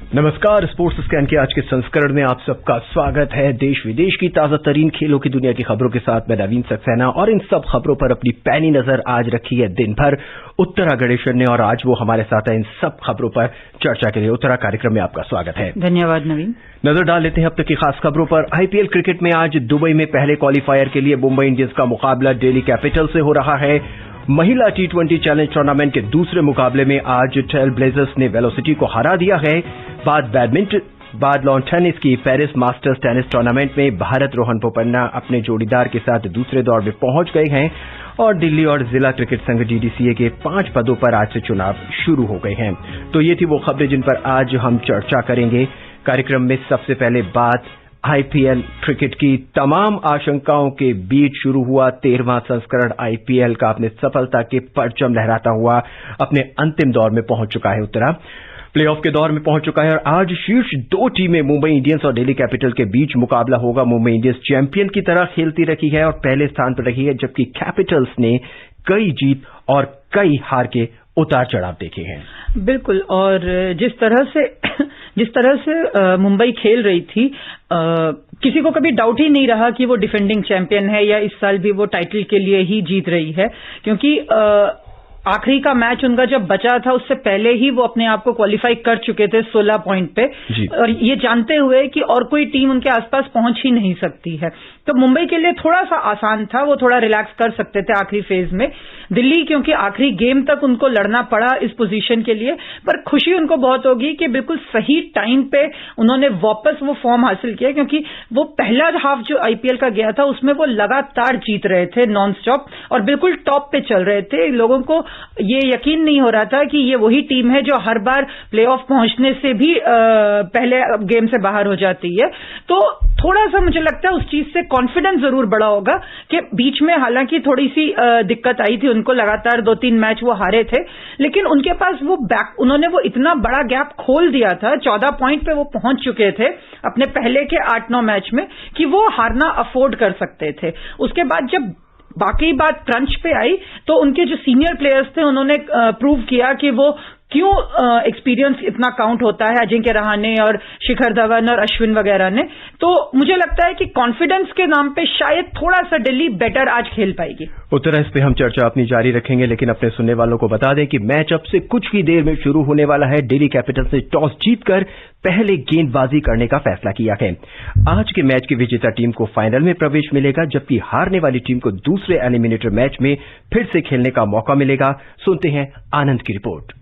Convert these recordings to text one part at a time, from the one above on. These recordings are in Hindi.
नमस्कार, स्पोर्ट्स स्कैन के आज के संस्करण में आप सबका स्वागत है। देश विदेश की ताजा तरीन खेलों की दुनिया की खबरों के साथ मैं नवीन सक्सेना, और इन सब खबरों पर अपनी पैनी नजर आज रखी है दिन भर उत्तरा गणेशन ने, और आज वो हमारे साथ है इन सब खबरों पर चर्चा के लिए। उत्तरा, कार्यक्रम में आपका स्वागत है। धन्यवाद नवीन। नजर डाल लेते हैं अब तक की खास खबरों पर। आईपीएल क्रिकेट में आज दुबई में पहले क्वालिफायर के लिए मुंबई इंडियंस का मुकाबला दिल्ली कैपिटल से हो रहा है। महिला T20 चैलेंज टूर्नामेंट के दूसरे मुकाबले में आज ट्रेल ब्लेजर्स ने वेलोसिटी को हरा दिया है। बाद लॉन टेनिस की पेरिस मास्टर्स टेनिस टूर्नामेंट में भारत रोहन बोपन्ना अपने जोड़ीदार के साथ दूसरे दौर में पहुंच गए हैं, और दिल्ली और जिला क्रिकेट संघ DDCA के 5 पदों पर आज से चुनाव शुरू हो गए हैं। तो ये थी वो खबरें जिन पर आज हम चर्चा करेंगे। कार्यक्रम में सबसे पहले बात आईपीएल क्रिकेट की। तमाम आशंकाओं के बीच शुरू हुआ 13वां संस्करण आईपीएल का अपने सफलता के परचम लहराता हुआ अपने अंतिम दौर में पहुंच चुका है। उत्तरा प्लेऑफ के दौर में पहुंच चुका है, और आज शीर्ष 2 टीमें मुंबई इंडियंस और दिल्ली कैपिटल के बीच मुकाबला होगा। मुंबई इंडियंस चैंपियन की तरह खेलती रही है और पहले स्थान पर रही है, जबकि कैपिटल्स ने कई जीत और कई हार के उतार चढ़ाव देखे हैं। बिल्कुल, और जिस तरह से मुंबई खेल रही थी, किसी को कभी डाउट ही नहीं रहा कि वो डिफेंडिंग चैंपियन है या इस साल भी वो टाइटल के लिए ही जीत रही है, क्योंकि आखिरी का मैच उनका जब बचा था उससे पहले ही वो अपने आप को क्वालिफाई कर चुके थे 16 पॉइंट पे, और ये जानते हुए कि और कोई टीम उनके आसपास पहुंच ही नहीं सकती है। तो मुंबई के लिए थोड़ा सा आसान था, वो थोड़ा रिलैक्स कर सकते थे आखिरी फेज में। दिल्ली, क्योंकि आखिरी गेम तक उनको लड़ना पड़ा इस पोजीशन के लिए, पर खुशी उनको बहुत होगी कि बिल्कुल सही टाइम पे उन्होंने वापस वो फॉर्म हासिल किया, क्योंकि वो पहला हाफ जो आईपीएल का गया था उसमें वो लगातार जीत रहे थे नॉन स्टॉप, और बिल्कुल टॉप पे चल रहे थे। लोगों को ये यकीन नहीं हो रहा था कि ये वही टीम है जो हर बार प्लेऑफ पहुंचने से भी पहले गेम से बाहर हो जाती है। तो थोड़ा सा मुझे लगता है उस चीज से कॉन्फिडेंस जरूर बढ़ा होगा कि बीच में हालांकि थोड़ी सी दिक्कत आई थी उनको, लगातार 2-3 मैच वो हारे थे, लेकिन उनके पास उन्होंने वो इतना बड़ा गैप खोल दिया था, 14 पॉइंट पे वो पहुंच चुके थे अपने पहले के 8-9 मैच में, कि वो हारना अफोर्ड कर सकते थे। उसके बाद जब बाकी बात क्रंच पे आई तो उनके जो सीनियर प्लेयर्स थे उन्होंने प्रूव किया कि वो क्यों एक्सपीरियंस इतना काउंट होता है, अजिंक्य रहाणे और शिखर धवन और अश्विन वगैरह ने। तो मुझे लगता है कि कॉन्फिडेंस के नाम पे शायद थोड़ा सा दिल्ली बेटर आज खेल पाएगी। उत्तरा, इस पे हम चर्चा अपनी जारी रखेंगे, लेकिन अपने सुनने वालों को बता दें कि मैच अब से कुछ ही देर में शुरू होने वाला है। दिल्ली कैपिटल्स ने टॉस जीतकर पहले गेंदबाजी करने का फैसला किया है। आज के मैच की विजेता टीम को फाइनल में प्रवेश मिलेगा, जबकि हारने वाली टीम को दूसरे एलिमिनेटर मैच में फिर से खेलने का मौका मिलेगा। सुनते हैं आनंद की रिपोर्ट।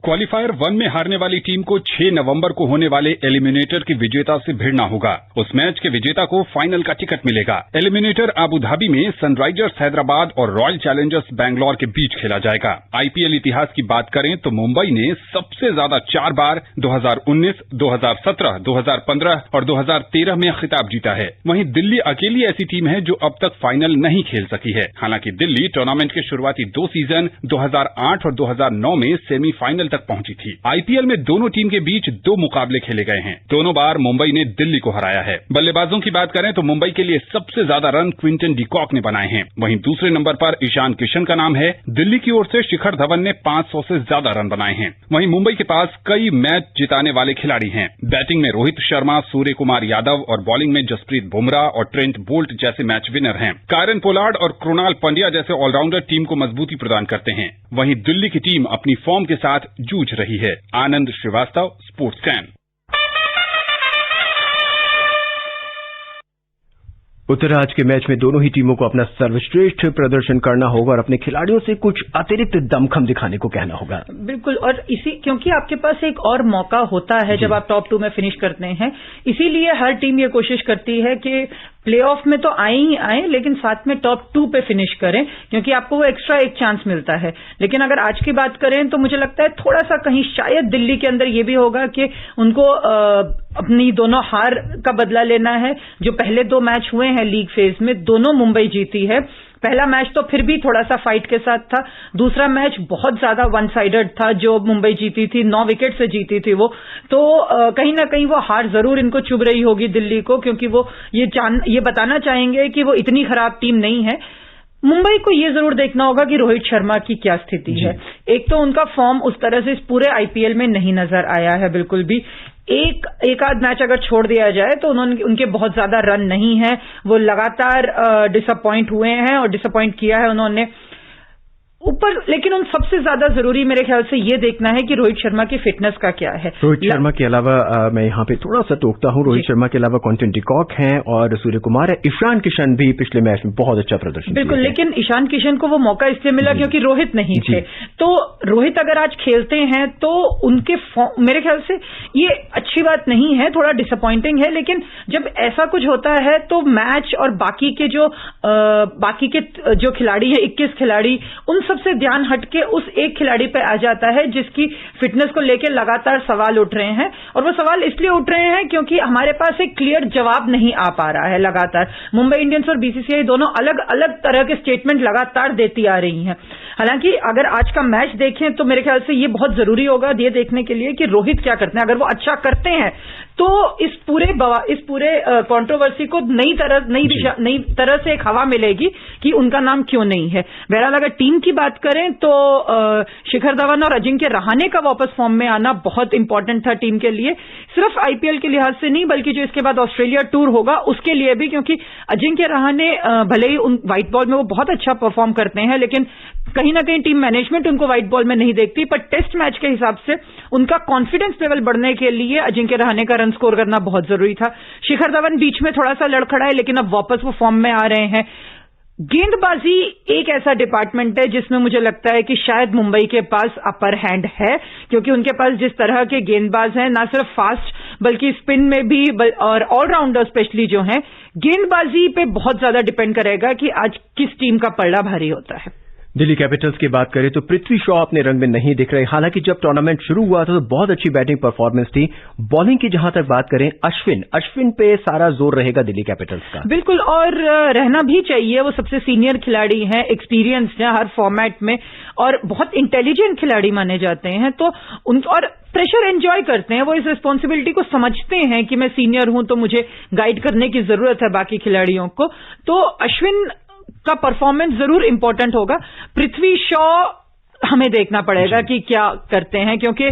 क्वालिफायर 1 में हारने वाली टीम को 6 नवंबर को होने वाले एलिमिनेटर की विजेता से भिड़ना होगा। उस मैच के विजेता को फाइनल का टिकट मिलेगा। एलिमिनेटर अबू धाबी में सनराइजर्स हैदराबाद और रॉयल चैलेंजर्स बैंगलोर के बीच खेला जाएगा। आईपीएल इतिहास की बात करें तो मुंबई ने सबसे ज्यादा 4 बार 2019, 2017, 2015 और 2013 में खिताब जीता है। वहीं दिल्ली अकेली ऐसी टीम है जो अब तक फाइनल नहीं खेल सकी है। हालांकि दिल्ली टूर्नामेंट के शुरुआती 2 सीजन 2008 और 2009 में सेमीफाइनल तक पहुंची थी। आईपीएल में दोनों टीम के बीच 2 मुकाबले खेले गए हैं। दोनों बार मुंबई ने दिल्ली को हराया है। बल्लेबाजों की बात करें तो मुंबई के लिए सबसे ज्यादा रन क्विंटन डिकॉक ने बनाए हैं। वहीं दूसरे नंबर पर ईशान किशन का नाम है। दिल्ली की ओर से शिखर धवन ने 500 से ज्यादा रन बनाए हैं। वहीं मुंबई के पास कई मैच जिताने वाले खिलाड़ी हैं। बैटिंग में रोहित शर्मा, सूर्य कुमार यादव और बॉलिंग में जसप्रीत बुमराह और ट्रेंट बोल्ट जैसे मैच विनर हैं। कायरन पोलार्ड और कृणाल पंड्या जैसे ऑलराउंडर टीम को मजबूती प्रदान करते हैं। वहीं दिल्ली की टीम अपनी फॉर्म के साथ जूझ रही है। आनंद श्रीवास्तव, स्पोर्ट्स स्कैन। उत्तरा, आज के मैच में दोनों ही टीमों को अपना सर्वश्रेष्ठ प्रदर्शन करना होगा और अपने खिलाड़ियों से कुछ अतिरिक्त दमखम दिखाने को कहना होगा। बिल्कुल, और क्योंकि आपके पास एक और मौका होता है जब आप टॉप 2 में फिनिश करते हैं, इसीलिए हर टीम ये कोशिश करती है कि प्लेऑफ में तो आए ही आए, लेकिन साथ में टॉप 2 पे फिनिश करें, क्योंकि आपको वो एक्स्ट्रा एक चांस मिलता है। लेकिन अगर आज की बात करें तो मुझे लगता है थोड़ा सा कहीं शायद दिल्ली के अंदर ये भी होगा कि उनको अपनी दोनों हार का बदला लेना है। जो पहले 2 मैच हुए हैं लीग फेज में, दोनों मुंबई जीती है। पहला मैच तो फिर भी थोड़ा सा फाइट के साथ था, दूसरा मैच बहुत ज्यादा वन साइडेड था जो मुंबई जीती थी, 9 विकेट से जीती थी वो। तो कहीं ना कहीं वो हार जरूर इनको चुभ रही होगी दिल्ली को, क्योंकि वो ये बताना चाहेंगे कि वो इतनी खराब टीम नहीं है। मुंबई को ये जरूर देखना होगा कि रोहित शर्मा की क्या स्थिति है। एक तो उनका फॉर्म उस तरह से इस पूरे आईपीएल में नहीं नजर आया है बिल्कुल भी। एक आध मैच अगर छोड़ दिया जाए तो उनके बहुत ज्यादा रन नहीं है, वो लगातार डिसअपॉइंट हुए हैं और डिसअपॉइंट किया है उन्होंने ऊपर। लेकिन उन सबसे ज्यादा जरूरी मेरे ख्याल से ये देखना है कि रोहित शर्मा की फिटनेस का क्या है। रोहित शर्मा के अलावा मैं यहाँ पे थोड़ा सा टोकता हूँ, रोहित शर्मा के अलावा क्विंटन डी कॉक हैं और सूर्य कुमार है। ईशान किशन भी पिछले मैच में बहुत अच्छा प्रदर्शन बिल्कुल, लेकिन ईशान किशन को वो मौका इसलिए मिला क्योंकि रोहित नहीं थे। तो रोहित अगर आज खेलते हैं तो उनके मेरे ख्याल से ये अच्छी बात नहीं है, थोड़ा डिसअपॉइंटिंग है। लेकिन जब ऐसा कुछ होता है तो मैच और बाकी के जो खिलाड़ी है 21 खिलाड़ी, उन सबसे ध्यान हटके उस एक खिलाड़ी पे आ जाता है जिसकी फिटनेस को लेकर लगातार सवाल उठ रहे हैं। और वो सवाल इसलिए उठ रहे हैं क्योंकि हमारे पास एक क्लियर जवाब नहीं आ पा रहा है। लगातार मुंबई इंडियंस और बीसीसीआई दोनों अलग अलग तरह के स्टेटमेंट लगातार देती आ रही हैं। हालांकि अगर आज का मैच देखें तो मेरे ख्याल से ये बहुत जरूरी होगा ये देखने के लिए कि रोहित क्या करते हैं। अगर वो अच्छा करते हैं तो इस पूरे कंट्रोवर्सी को नई तरह से एक हवा मिलेगी कि उनका नाम क्यों नहीं है। बहरहाल अगर टीम की बात करें तो शिखर धवन और अजिंक्य रहाणे का वापस फॉर्म में आना बहुत इंपॉर्टेंट था टीम के लिए, सिर्फ आईपीएल के लिहाज से नहीं बल्कि जो इसके बाद ऑस्ट्रेलिया टूर होगा उसके लिए भी। क्योंकि अजिंक्य रहाणे भले ही उन व्हाइट बॉल में वो बहुत अच्छा परफॉर्म करते हैं, लेकिन कहीं ना कहीं टीम मैनेजमेंट उनको व्हाइट बॉल में नहीं देखती। पर टेस्ट मैच के हिसाब से उनका कॉन्फिडेंस लेवल बढ़ने के लिए अजिंक्य रहाणे का रन स्कोर करना बहुत जरूरी था। शिखर धवन बीच में थोड़ा सा लड़खड़ा है लेकिन अब वापस वो फॉर्म में आ रहे हैं। गेंदबाजी एक ऐसा डिपार्टमेंट है जिसमें मुझे लगता है कि शायद मुंबई के पास अपर हैंड है, क्योंकि उनके पास जिस तरह के गेंदबाज हैं, ना सिर्फ फास्ट बल्कि स्पिन में भी और ऑलराउंडर स्पेशली जो हैं, गेंदबाजी पे बहुत ज्यादा डिपेंड करेगा कि आज किस टीम का पलड़ा भारी होता है। दिल्ली कैपिटल्स की बात करें तो पृथ्वी शॉ अपने रंग में नहीं दिख रहे। हालांकि जब टूर्नामेंट शुरू हुआ था तो बहुत अच्छी बैटिंग परफॉर्मेंस थी। बॉलिंग की जहां तक बात करें, अश्विन पे सारा जोर रहेगा दिल्ली कैपिटल्स का। बिल्कुल, और रहना भी चाहिए। वो सबसे सीनियर खिलाड़ी हैं, एक्सपीरियंस्ड हैं हर फॉर्मेट में और बहुत इंटेलिजेंट खिलाड़ी माने जाते हैं। तो और प्रेशर एंजॉय करते हैं, वो इस रिस्पॉन्सिबिलिटी को समझते हैं कि मैं सीनियर हूं तो मुझे गाइड करने की जरूरत है बाकी खिलाड़ियों को। तो अश्विन का परफॉर्मेंस जरूर इंपॉर्टेंट होगा। पृथ्वी शॉ हमें देखना पड़ेगा कि क्या करते हैं, क्योंकि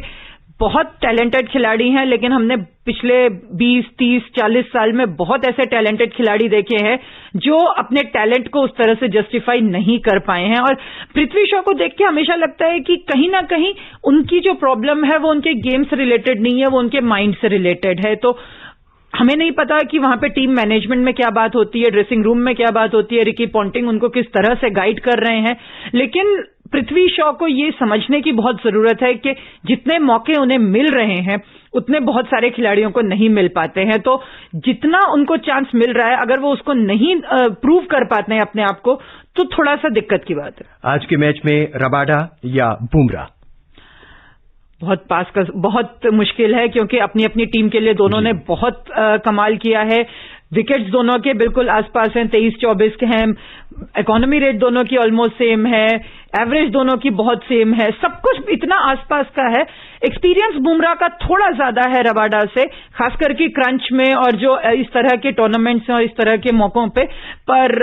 बहुत टैलेंटेड खिलाड़ी हैं, लेकिन हमने पिछले 20, 30, 40 साल में बहुत ऐसे टैलेंटेड खिलाड़ी देखे हैं जो अपने टैलेंट को उस तरह से जस्टिफाई नहीं कर पाए हैं। और पृथ्वी शॉ को देख के हमेशा लगता है कि कहीं ना कहीं उनकी जो प्रॉब्लम है वो उनके गेम से रिलेटेड नहीं है, वो उनके माइंड से रिलेटेड है। तो हमें नहीं पता कि वहां पे टीम मैनेजमेंट में क्या बात होती है, ड्रेसिंग रूम में क्या बात होती है, रिकी पॉन्टिंग उनको किस तरह से गाइड कर रहे हैं। लेकिन पृथ्वी शॉ को ये समझने की बहुत जरूरत है कि जितने मौके उन्हें मिल रहे हैं उतने बहुत सारे खिलाड़ियों को नहीं मिल पाते हैं। तो जितना उनको चांस मिल रहा है, अगर वो उसको नहीं प्रूव कर पाते हैं अपने आप को, तो थोड़ा सा दिक्कत की बात है। आज के मैच में रबाडा या बुमराह, बहुत मुश्किल है, क्योंकि अपनी अपनी टीम के लिए दोनों ने बहुत कमाल किया है। विकेट्स दोनों के बिल्कुल आसपास हैं, 23-24 के हैं। इकोनॉमी रेट दोनों की ऑलमोस्ट सेम है, एवरेज दोनों की बहुत सेम है, सब कुछ इतना आसपास का है। एक्सपीरियंस बुमराह का थोड़ा ज्यादा है रबाडा से, खास करके क्रंच में और जो इस तरह के टूर्नामेंट्स और इस तरह के मौकों पे। पर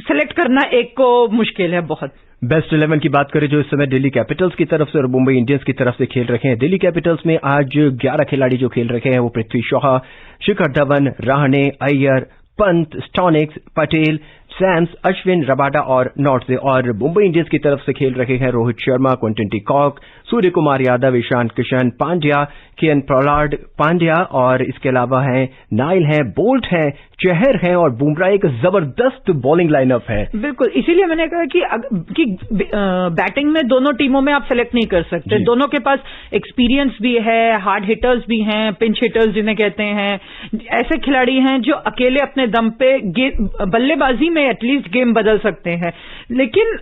सिलेक्ट करना एक को मुश्किल है बहुत। बेस्ट 11 की बात करें जो इस समय दिल्ली कैपिटल्स की तरफ से और मुंबई इंडियंस की तरफ से खेल रहे हैं। दिल्ली कैपिटल्स में आज 11 खिलाड़ी जो खेल रहे हैं वो पृथ्वी शॉ, शिखर धवन, रहाणे, अय्यर, पंत, स्टोनिक्स, पटेल, सैम्स, अश्विन, रबाडा और नॉर्थे। और मुंबई इंडियंस की तरफ से खेल रहे हैं Rohit Sharma, Quinton de Kock, Surya Kumar Yadav, Ishan Kishan, Pandya, KN Pollard, Pandya और इसके अलावा हैं नाइल हैं, बोल्ट हैं, चहर हैं और बुमराह। एक जबरदस्त बॉलिंग लाइनअप है। बिल्कुल, इसीलिए मैंने कहा कि बैटिंग में दोनों टीमों में आप सेलेक्ट नहीं कर सकते। दोनों के पास एक्सपीरियंस भी है, हार्ड हिटर्स भी हैं, पिंच हिटर्स जिन्हें कहते हैं। ऐसे खिलाड़ी हैं जो अकेले अपने दम पे बल्लेबाजी में एटलीस्ट गेम बदल सकते हैं। लेकिन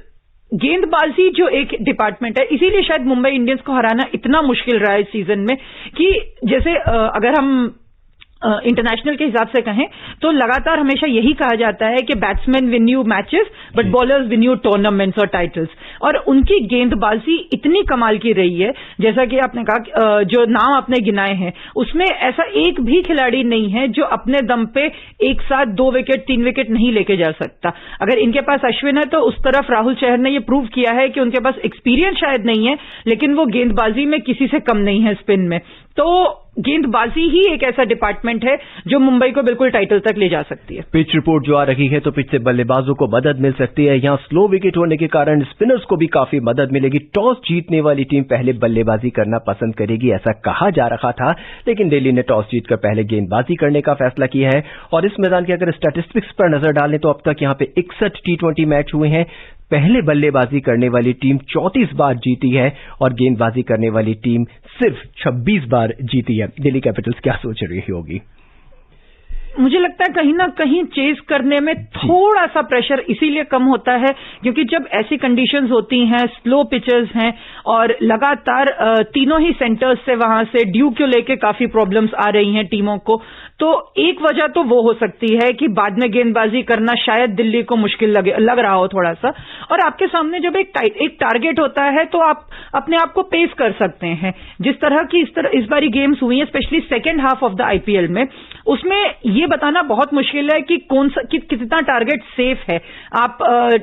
गेंदबाजी जो एक डिपार्टमेंट है, इसीलिए शायद मुंबई इंडियंस को हराना इतना मुश्किल रहा है इस सीजन में। कि जैसे अगर हम इंटरनेशनल के हिसाब से कहें तो लगातार हमेशा यही कहा जाता है कि batsman win you matches but bowlers win you tournaments और टाइटल्स, और उनकी गेंदबाजी इतनी कमाल की रही है, जैसा कि आपने कहा जो नाम आपने गिनाए हैं उसमें ऐसा एक भी खिलाड़ी नहीं है जो अपने दम पे एक साथ 2 विकेट 3 विकेट नहीं लेके जा सकता। अगर इनके पास अश्विन है तो उस तरफ राहुल चहर ने ये प्रूव किया है कि उनके पास एक्सपीरियंस शायद नहीं है लेकिन वो गेंदबाजी में किसी से कम नहीं है स्पिन में। तो गेंदबाजी ही एक ऐसा डिपार्टमेंट है जो मुंबई को बिल्कुल टाइटल तक ले जा सकती है। पिच रिपोर्ट जो आ रही है तो पिच से बल्लेबाजों को मदद मिल सकती है। यहां स्लो विकेट होने के कारण स्पिनर्स को भी काफी मदद मिलेगी। टॉस जीतने वाली टीम पहले बल्लेबाजी करना पसंद करेगी ऐसा कहा जा रहा था, लेकिन दिल्ली ने टॉस जीतकर पहले गेंदबाजी करने का फैसला किया है। और इस मैदान के अगर स्टैटिस्टिक्स पर नजर डालें तो अब तक यहां पे 61 T20 मैच हुए हैं। पहले बल्लेबाजी करने वाली टीम 34 बार जीती है और गेंदबाजी करने वाली टीम सिर्फ 26 बार जीती है। दिल्ली कैपिटल्स क्या सोच रही होगी? मुझे लगता है कहीं ना कहीं चेस करने में थोड़ा सा प्रेशर इसीलिए कम होता है क्योंकि जब ऐसी कंडीशंस होती हैं, स्लो पिचेस हैं और लगातार तीनों ही सेंटर्स से वहां से ड्यू को लेके काफी प्रॉब्लम्स आ रही हैं टीमों को, तो एक वजह तो वो हो सकती है कि बाद में गेंदबाजी करना शायद दिल्ली को मुश्किल लग रहा हो थोड़ा सा। और आपके सामने जब एक टारगेट होता है तो आप अपने आप को पेस कर सकते हैं। जिस तरह की इस बारी गेम्स हुई हैं, specially second half of the IPL में, उसमें ये बताना बहुत मुश्किल है कि कितना टारगेट सेफ है। आप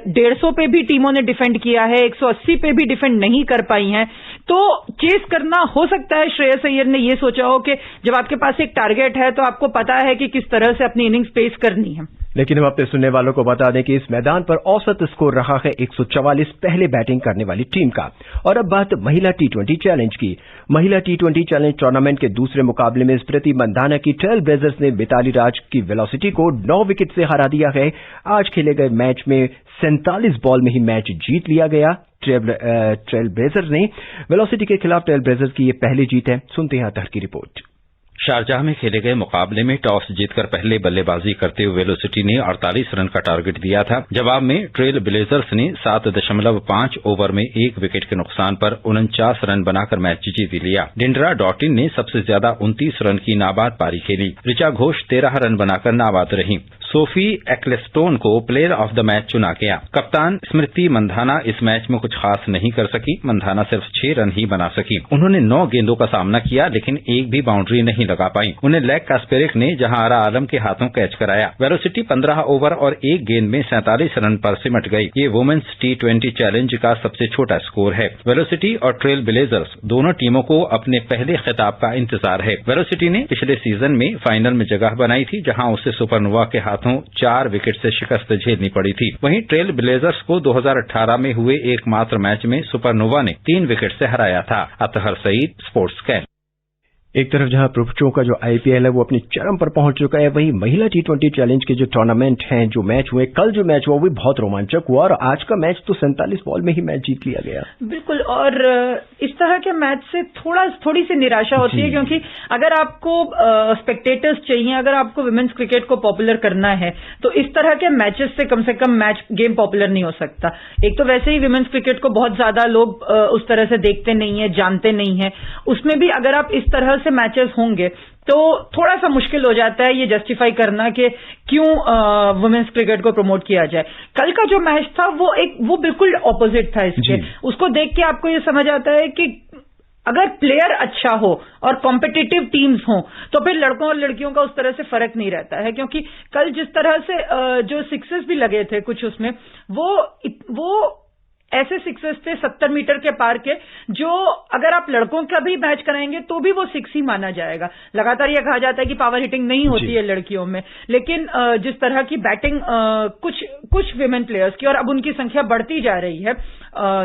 150 पे भी टीमों ने डिफेंड किया है, 180 पे भी डिफेंड नहीं कर पाई हैं। तो चेस करना हो सकता है श्रेयस अय्यर ने ये सोचा हो कि जब आपके पास एक टारगेट है तो आपको पता है कि किस तरह से अपनी इनिंग्स पेस करनी है। लेकिन हम अपने सुनने वालों को बता दें कि इस मैदान पर औसत स्कोर रहा है 144 पहले बैटिंग करने वाली टीम का। और अब बात महिला T20 चैलेंज की। महिला T20 चैलेंज टूर्नामेंट के दूसरे मुकाबले में स्मृति मंधाना की ट्रेल ब्लेजर्स ने मिताली राज की वेलोसिटी को 9 विकेट से हरा दिया है। आज खेले गए मैच में 47 बॉल में ही मैच जीत लिया गया। ट्रेल ब्लेजर्स ने वेलोसिटी के खिलाफ ट्रेल ब्लेजर्स की ये पहली जीत है। सुनते हैं अतहर की रिपोर्ट। शारजाह में खेले गए मुकाबले में टॉस जीतकर पहले बल्लेबाजी करते हुए वेलोसिटी ने 48 रन का टारगेट दिया था। जवाब में ट्रेल ब्लेजर्स ने 7.5 ओवर में 1 विकेट के नुकसान पर 49 रन बनाकर मैच जीत लिया। डिंडरा डॉटिन ने सबसे ज्यादा 29 रन की नाबाद पारी खेली। ऋचा घोष 13 रन बनाकर नाबाद रही। सोफी एक्लेस्टोन को प्लेयर ऑफ द मैच चुना गया। कप्तान स्मृति मंधाना इस मैच में कुछ खास नहीं कर सकी। मंधाना सिर्फ 6 रन ही बना सकी। उन्होंने 9 गेंदों का सामना किया लेकिन एक भी बाउंड्री नहीं लगा पाई। उन्हें लैक कास्पेरिक ने जहांरा आलम के हाथों कैच कराया। वेलोसिटी 15 ओवर और 1 गेंद में 47 रन पर सिमट गई। ये वुमेन्स T20 चैलेंज का सबसे छोटा स्कोर है। वेलोसिटी और ट्रेल ब्लेजर्स दोनों टीमों को अपने पहले खिताब का इंतजार है। वेलोसिटी ने पिछले सीजन में फाइनल में जगह बनाई थी जहां उसे सुपरनोवा के हाथों 4 विकेट से शिकस्त झेलनी पड़ी थी। वहीं ट्रेल ब्लेजर्स को 2018 में हुए एकमात्र मैच में सुपरनोवा ने 3 विकेट से हराया था। अतहर सईद, स्पोर्ट्स कैन। एक तरफ जहां पुरुषों का जो आईपीएल है वो अपनी चरम पर पहुंच चुका है, वहीं महिला T20 चैलेंज के जो टूर्नामेंट हैं, जो मैच हुए, कल जो मैच हुआ वो भी बहुत रोमांचक हुआ और आज का मैच तो 47 बॉल में ही मैच जीत लिया गया। बिल्कुल, और इस तरह के मैच से थोड़ी सी निराशा होती है क्योंकि अगर आपको स्पेक्टेटर्स चाहिए, अगर आपको विमेन्स क्रिकेट को पॉपुलर करना है तो इस तरह के मैचेस से कम मैच गेम पॉपुलर नहीं हो सकता। एक तो वैसे ही विमेन्स क्रिकेट को बहुत ज्यादा लोग उस तरह से देखते नहीं है, जानते नहीं है, उसमें भी अगर आप इस तरह से मैचेस होंगे तो थोड़ा सा मुश्किल हो जाता है ये जस्टिफाई करना कि क्यों वुमेन्स क्रिकेट को प्रमोट किया जाए। कल का जो मैच था वो बिल्कुल ऑपोजिट था इसके। उसको देख के आपको ये समझ आता है कि अगर प्लेयर अच्छा हो और कॉम्पिटिटिव टीम्स हों तो फिर लड़कों और लड़कियों का उस तरह से फर्क नहीं रहता है। क्योंकि कल जिस तरह से जो सिक्सेस भी लगे थे कुछ, उसमें वो ऐसे सिक्सेस थे 70 मीटर के पार के, जो अगर आप लड़कों का भी मैच कराएंगे तो भी वो 6 ही माना जाएगा। लगातार यह कहा जाता है कि पावर हिटिंग नहीं होती है लड़कियों में, लेकिन जिस तरह की बैटिंग कुछ विमेन प्लेयर्स की, और अब उनकी संख्या बढ़ती जा रही है,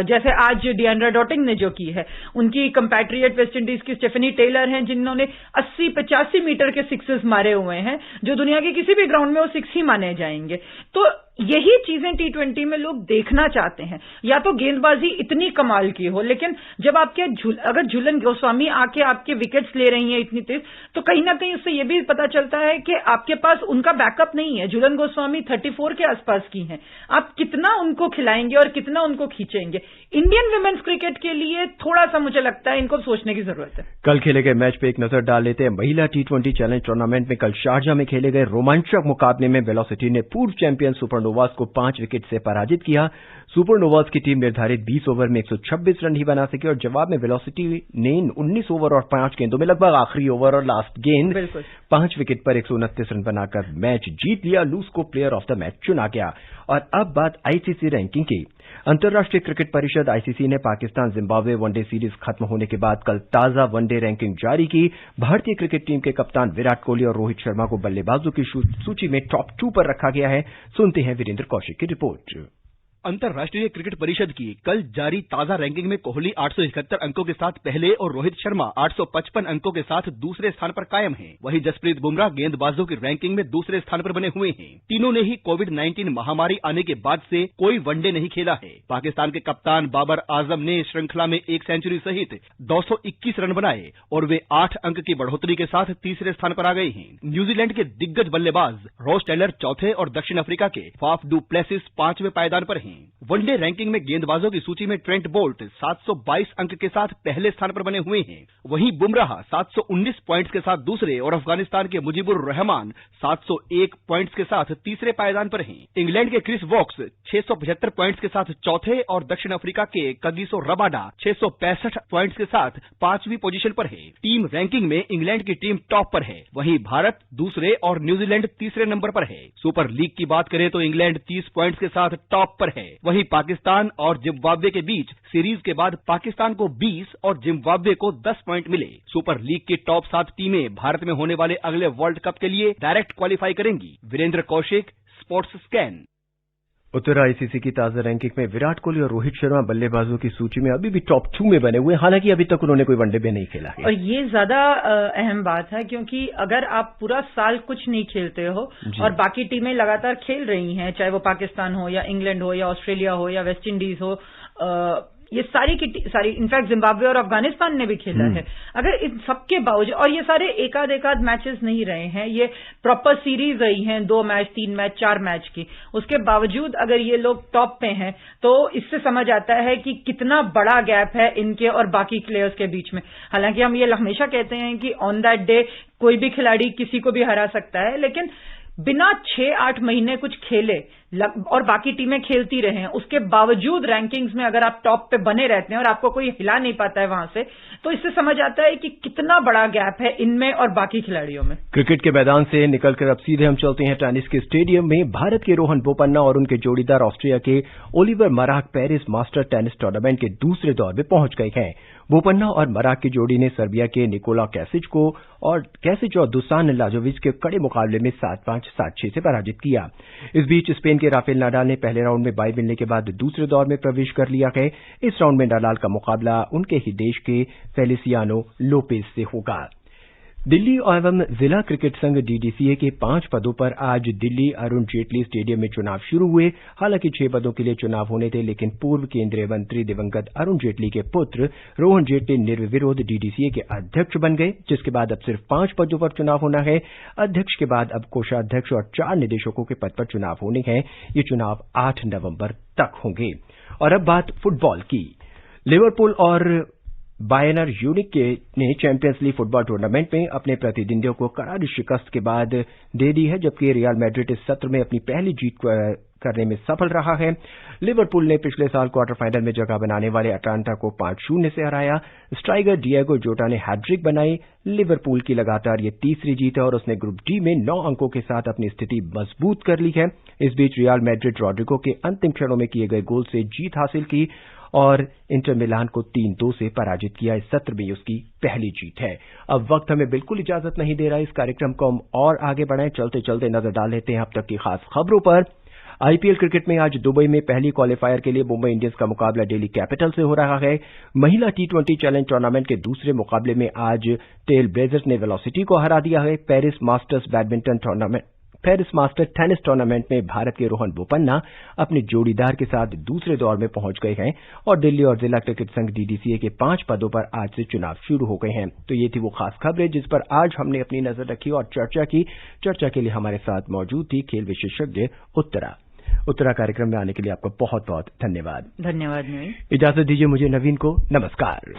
जैसे आज डिएंड्रा डॉटिंग ने जो की है, उनकी कंपैट्रियट वेस्ट इंडीज की स्टेफनी टेलर हैं जिन्होंने 80-85 मीटर के सिक्सेस मारे हुए हैं, जो दुनिया के किसी भी ग्राउंड में वो 6 ही माने जाएंगे। तो यही चीजें T20 में लोग देखना चाहते हैं। या तो गेंदबाजी इतनी कमाल की हो, लेकिन जब आपके अगर झूलन गोस्वामी आके आपके विकेट्स ले रही हैं इतनी तेज, तो कहीं ना कहीं उससे यह भी पता चलता है कि आपके पास उनका बैकअप नहीं है। झूलन गोस्वामी 34 के आसपास की हैं, आप कितना उनको खिलाएंगे और कितना उनको खींचेंगे। इंडियन विमेन्स क्रिकेट के लिए थोड़ा सा मुझे लगता है इनको सोचने की जरूरत है। कल खेले गए मैच पे एक नजर डाल लेते हैं। महिला T20 चैलेंज टूर्नामेंट में कल शारजाह में खेले गए रोमांचक मुकाबले में वेलोसिटी ने पूर्व चैंपियन सुपरनोवास को 5 विकेट से पराजित किया। सुपरनोवास की टीम निर्धारित 20 ओवर में 126 रन ही बना सकी और जवाब में वेलोसिटी ने 19 ओवर और 5 गेंदों में लगभग आखिरी ओवर और लास्ट गेंद 5 विकेट पर 129 रन बनाकर मैच जीत लिया। लूज को प्लेयर ऑफ द मैच चुना गया। और अब बात आईसीसी रैंकिंग की। अंतर्राष्ट्रीय क्रिकेट परिषद आईसीसी ने पाकिस्तान जिम्बाब्वे वनडे सीरीज खत्म होने के बाद कल ताजा वनडे रैंकिंग जारी की। भारतीय क्रिकेट टीम के कप्तान विराट कोहली और रोहित शर्मा को बल्लेबाजों की सूची में टॉप 2 पर रखा गया है। सुनते हैं वीरेंद्र कौशिक की रिपोर्ट। अंतर्राष्ट्रीय क्रिकेट परिषद की कल जारी ताजा रैंकिंग में कोहली 871 अंकों के साथ पहले और रोहित शर्मा 855 अंकों के साथ दूसरे स्थान पर कायम हैं। वहीं जसप्रीत बुमराह गेंदबाजों की रैंकिंग में दूसरे स्थान पर बने हुए हैं। तीनों ने ही कोविड-19 महामारी आने के बाद से कोई वनडे नहीं खेला है। पाकिस्तान के कप्तान बाबर आजम ने श्रृंखला में 1 सेंचुरी सहित 221 रन बनाए और वे 8 अंक की बढ़ोतरी के साथ तीसरे स्थान पर आ गए हैं। न्यूजीलैंड के दिग्गज बल्लेबाज रॉस टेलर चौथे और दक्षिण अफ्रीका के फाफ डू प्लेसिस 5वें पायदान पर हैं। वनडे रैंकिंग में गेंदबाजों की सूची में ट्रेंट बोल्ट 722 अंक के साथ पहले स्थान पर बने हुए हैं। वहीं बुमराह 719 पॉइंट्स के साथ दूसरे और अफगानिस्तान के मुजीबुर रहमान 701 पॉइंट्स के साथ तीसरे पायदान पर हैं। इंग्लैंड के क्रिस वॉक्स 675 पॉइंट्स के साथ चौथे और दक्षिण अफ्रीका के कगिसो रबाडा 665 पॉइंट्स के साथ 5वीं पोजीशन पर है। टीम रैंकिंग में इंग्लैंड की टीम टॉप पर है, वहीं भारत दूसरे और न्यूजीलैंड तीसरे नंबर पर है। सुपर लीग की बात करें तो इंग्लैंड 30 पॉइंट्स के साथ टॉप पर है। वहीं पाकिस्तान और जिम्बाब्वे के बीच सीरीज के बाद पाकिस्तान को 20 और जिम्बाब्वे को 10 पॉइंट मिले। सुपर लीग की टॉप 7 टीमें भारत में होने वाले अगले वर्ल्ड कप के लिए डायरेक्ट क्वालिफाई करेंगी। Virender Kaushik, sports scan. उत्तर आईसीसी की ताजा रैंकिंग में विराट कोहली और रोहित शर्मा बल्लेबाजों की सूची में अभी भी टॉप 2 में बने हुए, हालांकि अभी तक उन्होंने कोई वनडे भी नहीं खेला है। और ये ज्यादा अहम बात है, क्योंकि अगर आप पूरा साल कुछ नहीं खेलते हो और बाकी टीमें लगातार खेल रही हैं, चाहे वो पाकिस्तान हो या इंग्लैंड हो या ऑस्ट्रेलिया हो या वेस्ट इंडीज हो, ये सारी की सारी, इनफैक्ट जिम्बाब्वे और अफगानिस्तान ने भी खेला है। अगर इन सबके बावजूद, और ये सारे एकाध मैचेस नहीं रहे हैं, ये प्रॉपर सीरीज रही हैं, 2 मैच 3 मैच 4 मैच की, उसके बावजूद अगर ये लोग टॉप पे हैं तो इससे समझ आता है कि कितना बड़ा गैप है इनके और बाकी प्लेयर्स के बीच में। हालांकि हम ये हमेशा कहते हैं कि ऑन दैट डे कोई भी खिलाड़ी किसी को भी हरा सकता है, लेकिन बिना 6-8 महीने कुछ खेले और बाकी टीमें खेलती रहे, उसके बावजूद रैंकिंग्स में अगर आप टॉप पे बने रहते हैं और आपको कोई हिला नहीं पाता है वहां से, तो इससे समझ आता है कि कितना बड़ा गैप है इनमें और बाकी खिलाड़ियों में। क्रिकेट के मैदान से निकलकर अब सीधे हम चलते हैं टेनिस के स्टेडियम में। भारत के रोहन बोपन्ना और उनके जोड़ीदार ऑस्ट्रिया के Oliver Merak Paris master tennis tournament के दूसरे दौर में पहुंच गए हैं। बोपन्ना और मराक की जोड़ी ने सर्बिया के निकोला कैसिच और दुसान लाजोविच के कड़े मुकाबले में 7-5, 7-6 से पराजित किया। इस बीच स्पेन के राफेल नाडाल ने पहले राउंड में बाय मिलने के बाद दूसरे दौर में प्रवेश कर लिया है। इस राउंड में नाडाल का मुकाबला उनके ही देश के फेलिसियानो लोपेज से होगा। दिल्ली एवं जिला क्रिकेट संघ डीडीसीए के 5 पदों पर आज दिल्ली अरुण जेटली स्टेडियम में चुनाव शुरू हुए। हालांकि 6 पदों के लिए चुनाव होने थे, लेकिन पूर्व केंद्रीय मंत्री दिवंगत अरुण जेटली के पुत्र रोहन जेटली निर्विरोध डीडीसीए के अध्यक्ष बन गए, जिसके बाद अब सिर्फ 5 पदों पर चुनाव होना है। अध्यक्ष के बाद अब कोषाध्यक्ष और 4 निदेशकों के पद पर चुनाव होने हैं। ये चुनाव 8 नवंबर तक होंगे। और अब बात फुटबॉल की। लिवरपूल और बायर्न म्यूनिख ने चैंपियंस लीग फुटबॉल टूर्नामेंट में अपने प्रतिद्वंदियों को करारी शिकस्त के बाद दे दी है, जबकि रियल मैड्रिड इस सत्र में अपनी पहली जीत करने में सफल रहा है। लिवरपूल ने पिछले साल क्वार्टर फाइनल में जगह बनाने वाले अटलांटा को 5-0 से हराया। स्ट्राइकर डिएगो जोटा ने हैट्रिक बनाई। लिवरपूल की लगातार ये तीसरी जीत है और उसने ग्रुप डी में 9 अंकों के साथ अपनी स्थिति मजबूत कर ली है। इस बीच रियल मैड्रिड रोड्रिगो के अंतिम क्षणों में किए गए गोल से जीत हासिल की और इंटर मिलान को 3-2 से पराजित किया। इस सत्र में उसकी पहली जीत है। अब वक्त हमें बिल्कुल इजाजत नहीं दे रहा। इस कार्यक्रम को हम और आगे बढ़ाएं। चलते चलते नजर डाल लेते हैं अब तक की खास खबरों पर। आईपीएल क्रिकेट में आज दुबई में पहली क्वालिफायर के लिए मुंबई इंडियंस का मुकाबला दिल्ली कैपिटल से हो रहा है। महिला T20 चैलेंज टूर्नामेंट के दूसरे मुकाबले में आज ट्रेल ब्लेजर्स ने वेलोसिटी को हरा दिया है। Paris masters badminton Paris master tennis tournament में भारत के रोहन बोपन्ना अपने जोड़ीदार के साथ दूसरे दौर में पहुंच गए हैं और दिल्ली और जिला क्रिकेट संघ DDCA के 5 पदों पर आज से चुनाव शुरू हो गए हैं। तो ये थी वो खास खबरें जिस पर आज हमने अपनी नजर रखी और चर्चा की। चर्चा के लिए हमारे साथ मौजूद थी खेल विशेषज्ञ उत्तरा कार्यक्रम में आने के लिए आपका बहुत बहुत धन्यवाद। धन्यवाद। इजाजत दीजिए मुझे नवीन को। नमस्कार।